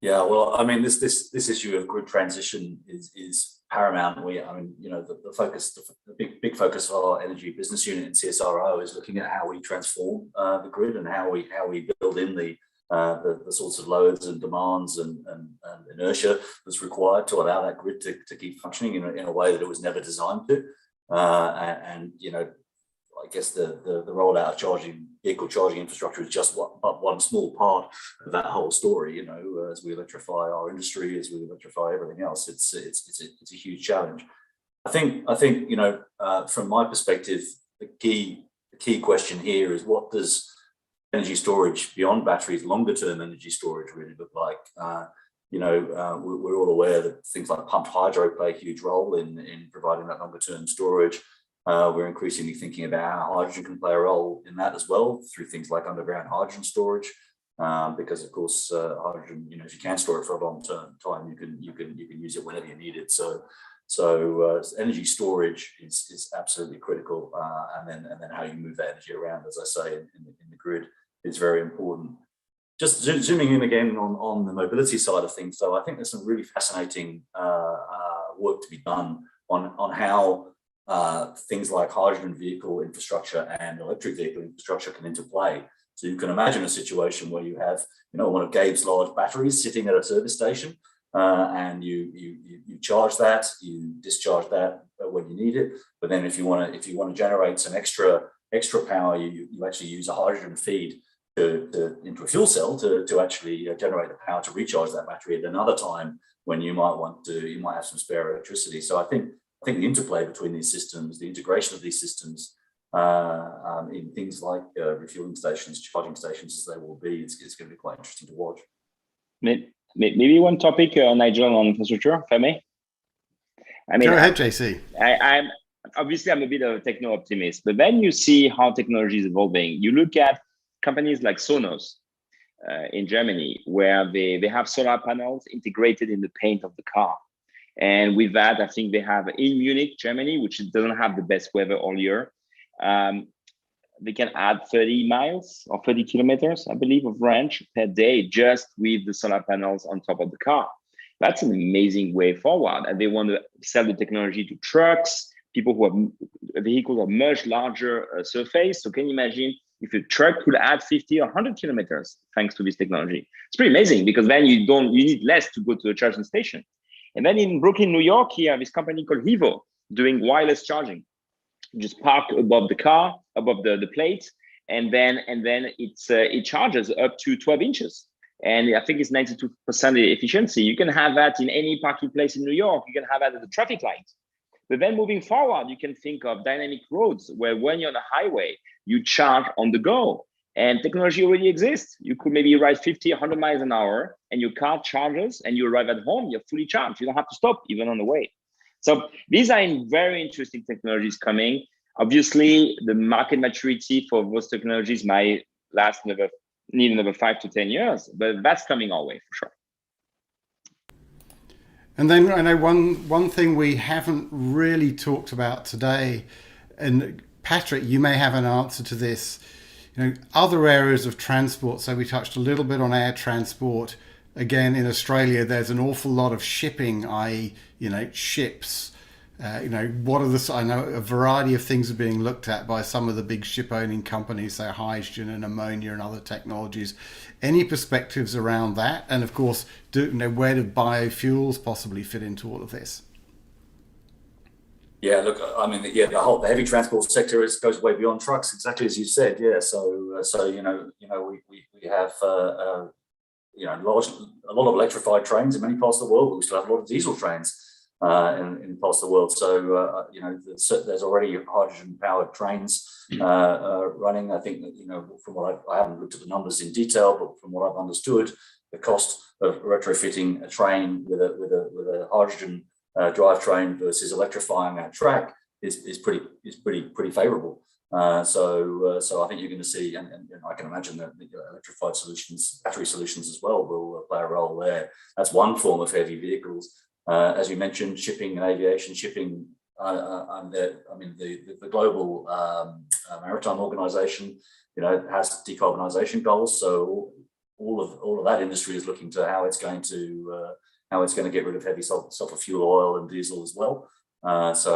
C: Yeah, well, I mean, this issue of grid transition is paramount. The focus, the big focus of our energy business unit in CSRO is looking at how we transform the grid and how we build in the sorts of loads and demands and inertia that's required to allow that grid to keep functioning in a way that it was never designed to. I guess the rollout of vehicle charging infrastructure is just one small part of that whole story. As we electrify our industry, as we electrify everything else, it's a huge challenge. I think from my perspective, the key question here is, what does energy storage beyond batteries, longer term energy storage, really look like? We're all aware that things like pumped hydro play a huge role in providing that longer term storage. We're increasingly thinking about how hydrogen can play a role in that as well through things like underground hydrogen storage, because of course hydrogen, if you can store it for a long time, you can use it whenever you need it. So energy storage is absolutely critical, and then how you move that energy around, as I say, in the grid is very important. Just zooming in again on the mobility side of things, though, I think there's some really fascinating work to be done on how things like hydrogen vehicle infrastructure and electric vehicle infrastructure can interplay. So you can imagine a situation where you have, one of Gabe's large batteries sitting at a service station, and you charge that, you discharge that when you need it. But then if you want to generate some extra power, you actually use a hydrogen feed into a fuel cell to actually generate the power to recharge that battery at another time when you might have some spare electricity. So I think the interplay between these systems, the integration of these systems in things like refueling stations, charging stations, as they will be, it's going to be quite interesting to watch.
B: Maybe one topic, Nigel, on infrastructure, if I may.
A: Go ahead, JC.
B: I'm a bit of a techno optimist, but then you see how technology is evolving. You look at companies like Sonos in Germany, where they have solar panels integrated in the paint of the car. And with that, I think they have in Munich, Germany, which doesn't have the best weather all year, they can add 30 miles or 30 kilometers, I believe, of range per day just with the solar panels on top of the car. That's an amazing way forward. And they want to sell the technology to trucks, people who have vehicles of much larger surface. So can you imagine if a truck could add 50 or 100 kilometers thanks to this technology? It's pretty amazing, because then you need less to go to a charging station. And then in Brooklyn, New York, here, this company called Hivo doing wireless charging. You just park above the car, above the plate, and then it charges up to 12 inches. And I think it's 92% efficiency. You can have that in any parking place in New York. You can have that at the traffic light. But then moving forward, you can think of dynamic roads where when you're on a highway, you charge on the go. And technology already exists. You could maybe ride 50, 100 miles an hour and your car charges and you arrive at home, you're fully charged. You don't have to stop even on the way. So these are very interesting technologies coming. Obviously, the market maturity for those technologies might need another 5 to 10 years, but that's coming our way for sure.
A: And then I know one thing we haven't really talked about today, and Patrick, you may have an answer to this, other areas of transport. So we touched a little bit on air transport. Again, in Australia, there's an awful lot of shipping, i.e., ships. What are I know a variety of things are being looked at by some of the big ship owning companies, so hydrogen and ammonia and other technologies. Any perspectives around that? And of course, where do biofuels possibly fit into all of this?
C: Yeah, look, I mean, the heavy transport sector goes way beyond trucks, exactly as you said. Yeah, so we have a lot of electrified trains in many parts of the world, but we still have a lot of diesel trains in parts of the world. So there's already hydrogen-powered trains running. I think that from what I haven't looked at the numbers in detail, but from what I've understood, the cost of retrofitting a train with a hydrogen drivetrain versus electrifying that track is pretty favourable. So I think you're going to see, and I can imagine that electrified solutions, battery solutions as well, will play a role there. That's one form of heavy vehicles. As you mentioned, shipping and aviation. Shipping, the global maritime organization, has decarbonisation goals. So all of that industry is looking to how it's going to get rid of heavy sulfur fuel oil and diesel as well. As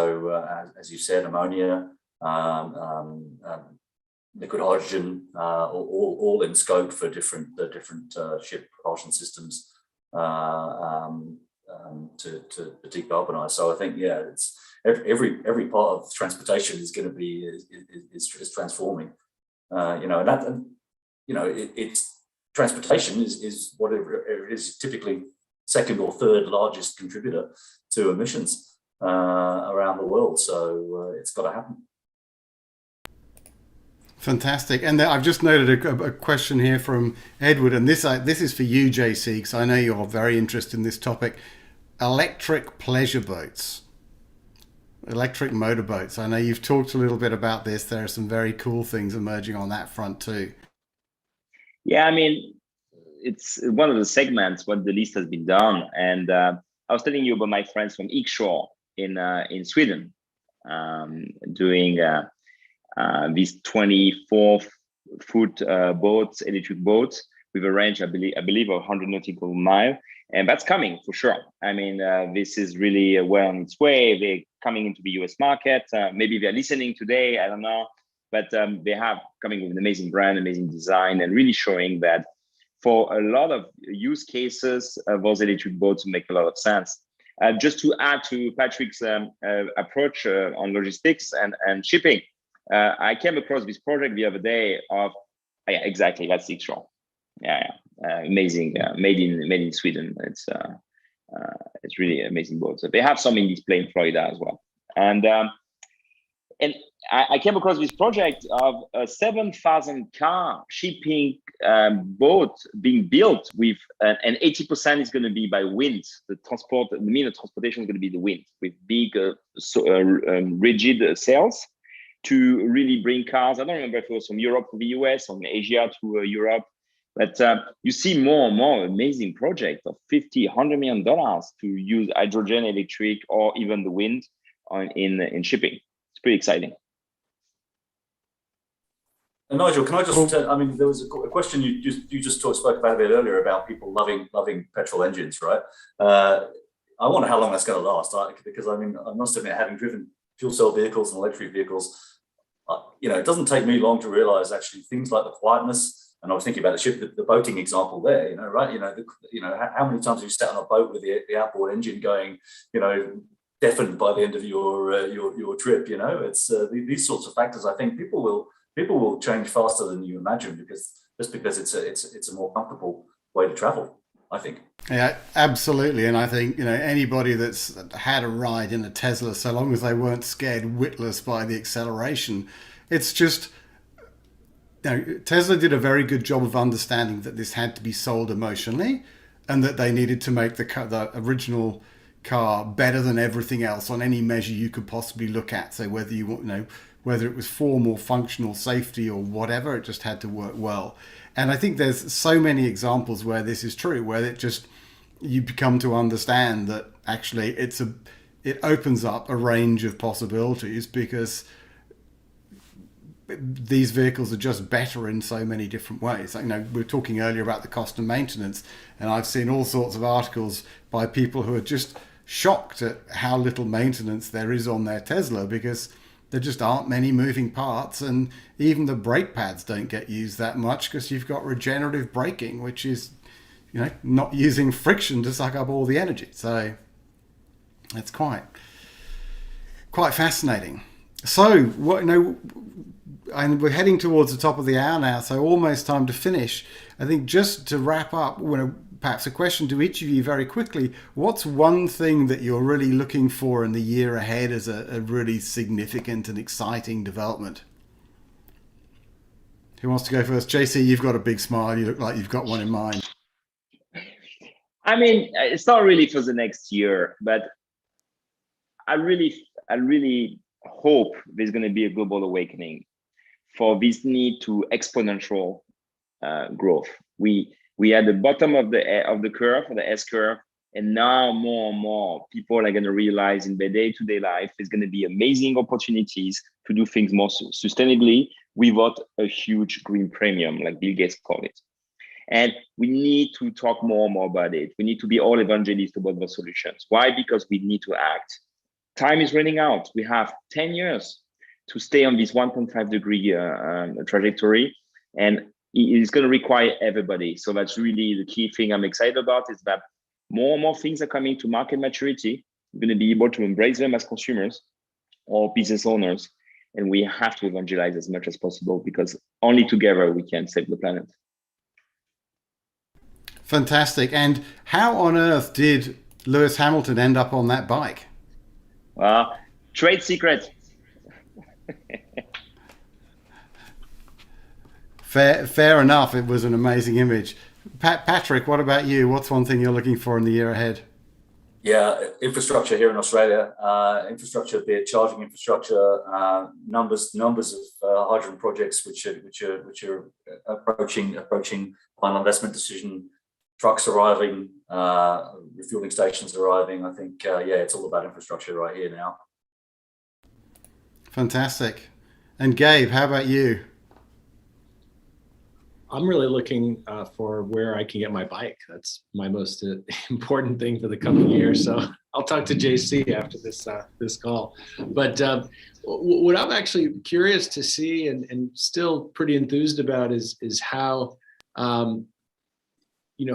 C: you said, ammonia, liquid hydrogen, all in scope for different ship propulsion systems to decarbonise. So I think it's every part of transportation is going to be is transforming. It's transportation is whatever it is typically second or third largest contributor to emissions around the world. So it's got to happen.
A: Fantastic. And I've just noted a question here from Edward, and this is for you, JC, because I know you're very interested in this topic. Electric pleasure boats, electric motorboats. I know you've talked a little bit about this. There are some very cool things emerging on that front too.
B: Yeah, I mean, it's one of the segments where the least has been done. And I was telling you about my friends from ESGX in Sweden, doing these 24-foot boats, electric boats, with a range, I believe, of 100 nautical miles. And that's coming for sure. I mean, this is really well on its way. They're coming into the US market. Maybe they're listening today, I don't know. But they have coming with an amazing brand, amazing design, and really showing that for a lot of use cases, those electric boats make a lot of sense. Just to add to Patrick's approach on logistics and shipping, I came across this project the other day of, exactly, that's ESGX. Amazing, made in Sweden. It's really amazing boat. So they have some in display in Florida as well. And I came across this project of a 7,000 car shipping boat being built with, and 80% is going to be by wind. The mean of transportation is going to be the wind, with big, rigid sails to really bring cars. I don't remember if it was from Europe to the US, or from Asia to Europe. But you see more and more amazing projects of $50, $100 million to use hydrogen, electric, or even the wind in shipping. It's pretty exciting.
C: And Nigel, can I just? There was a question you just spoke about a bit earlier about people loving petrol engines, right? I wonder how long that's going to last. Because I must admit, having driven fuel cell vehicles and electric vehicles, it doesn't take me long to realise actually things like the quietness. And I was thinking about the boating example there, right? How many times have you sat on a boat with the outboard engine going, deafened by the end of your trip? It's these sorts of factors. I think people will change faster than you imagine because it's a more comfortable way to travel. I think.
A: Yeah, absolutely. And I think, anybody that's had a ride in a Tesla, so long as they weren't scared witless by the acceleration, it's just, Tesla did a very good job of understanding that this had to be sold emotionally, and that they needed to make the original car better than everything else on any measure you could possibly look at. So whether you want, whether it was form or functional safety or whatever, it just had to work well. And I think there's so many examples where this is true, where you become to understand that actually it opens up a range of possibilities, because these vehicles are just better in so many different ways. We were talking earlier about the cost of maintenance, and I've seen all sorts of articles by people who are just shocked at how little maintenance there is on their Tesla, because there just aren't many moving parts, and even the brake pads don't get used that much because you've got regenerative braking, which is, not using friction to suck up all the energy. So it's quite fascinating. So and we're heading towards the top of the hour now, so almost time to finish. I think just to wrap up, perhaps a question to each of you very quickly. What's one thing that you're really looking for in the year ahead as a really significant and exciting development? Who wants to go first? JC, you've got a big smile. You look like you've got one in mind.
B: I mean, it's not really for the next year, but I really hope there's going to be a global awakening for this need to exponential growth. We had the bottom of the curve, the S curve, and now more and more people are going to realize in their day-to-day life there's going to be amazing opportunities to do things more sustainably without a huge green premium, like Bill Gates called it. And we need to talk more and more about it. We need to be all evangelists about the solutions. Why? Because we need to act. Time is running out. We have 10 years to stay on this 1.5 degree trajectory, and it's going to require everybody. So that's really the key thing I'm excited about, is that more and more things are coming to market maturity. We're going to be able to embrace them as consumers or business owners, and we have to evangelize as much as possible, because only together we can save the planet.
A: Fantastic. And how on earth did Lewis Hamilton end up on that bike?
B: Well, trade secret.
A: Fair enough. It was an amazing image. Patrick, what about you? What's one thing you're looking for in the year ahead?
C: Yeah, infrastructure here in Australia. Infrastructure, be it charging infrastructure, numbers of hydrogen projects which are approaching final investment decision. Trucks arriving, refueling stations arriving. I think, it's all about infrastructure right here now.
A: Fantastic. And Gabe, how about you?
D: I'm really looking for where I can get my bike. That's my most important thing for the coming year. So I'll talk to JC after this call. But what I'm actually curious to see and still pretty enthused about is how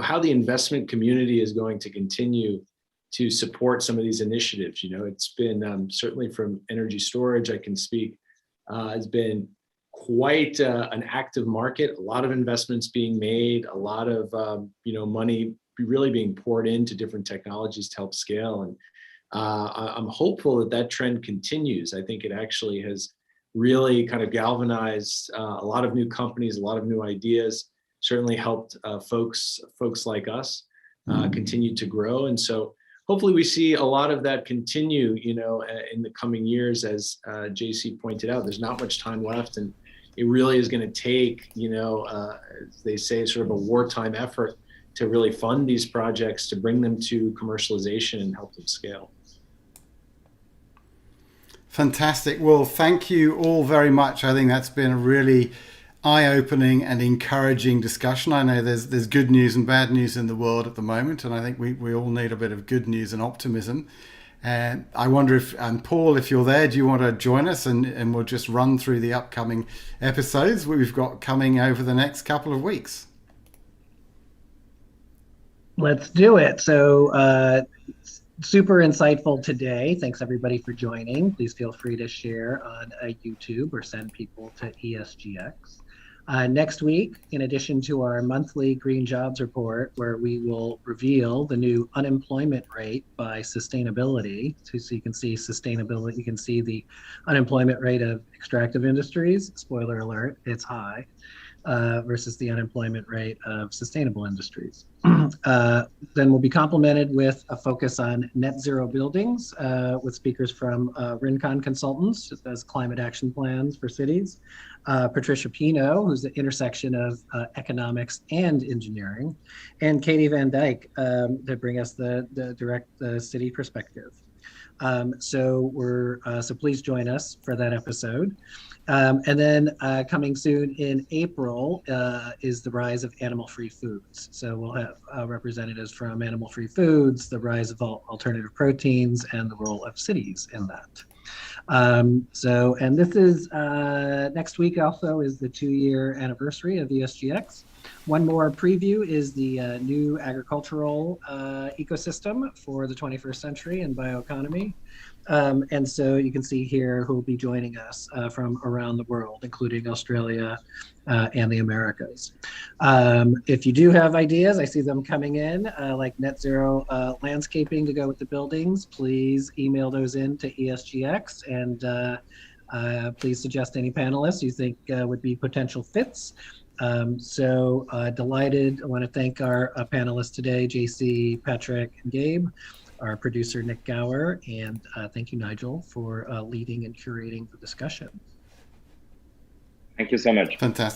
D: how the investment community is going to continue to support some of these initiatives. It's been certainly from energy storage, I can speak, has been quite an active market, a lot of investments being made, a lot of money really being poured into different technologies to help scale. And I'm hopeful that trend continues. I think it actually has really kind of galvanized a lot of new companies, a lot of new ideas, certainly helped folks like us continue to grow. And so hopefully we see a lot of that continue, in the coming years. As JC pointed out, there's not much time left, and it really is going to take, as they say, sort of a wartime effort to really fund these projects, to bring them to commercialization and help them scale.
A: Fantastic. Well, thank you all very much. I think that's been a really eye-opening and encouraging discussion. I know there's good news and bad news in the world at the moment, and I think we all need a bit of good news and optimism. And I wonder if, Paul, if you're there, do you want to join us and we'll just run through the upcoming episodes we've got coming over the next couple of weeks?
E: Let's do it. So super insightful today. Thanks everybody for joining. Please feel free to share on YouTube or send people to ESGX. Next week, in addition to our monthly Green Jobs Report, where we will reveal the new unemployment rate by sustainability, so you can see sustainability, you can see the unemployment rate of extractive industries, spoiler alert, it's high, versus the unemployment rate of sustainable industries. Then we'll be complemented with a focus on net zero buildings with speakers from Rincon Consultants, that does climate action plans for cities. Patricia Pino, who's the intersection of economics and engineering, and Katie Van Dyke to bring us the direct city perspective. So please join us for that episode. And then coming soon in April is the rise of animal-free foods. So we'll have representatives from animal-free foods, the rise of alternative proteins, and the role of cities in that. And this is next week also is the 2-year anniversary of ESGX. One more preview is the new agricultural ecosystem for the 21st century and bioeconomy. And so you can see here who will be joining us from around the world, including Australia and the Americas. If you do have ideas, I see them coming in, like net zero landscaping to go with the buildings, please email those in to ESGX, and please suggest any panelists you think would be potential fits. Delighted. I want to thank our panelists today, JC, Patrick, and Gabe, our producer, Nick Gower, and thank you, Nigel, for leading and curating the discussion.
B: Thank you so much.
A: Fantastic.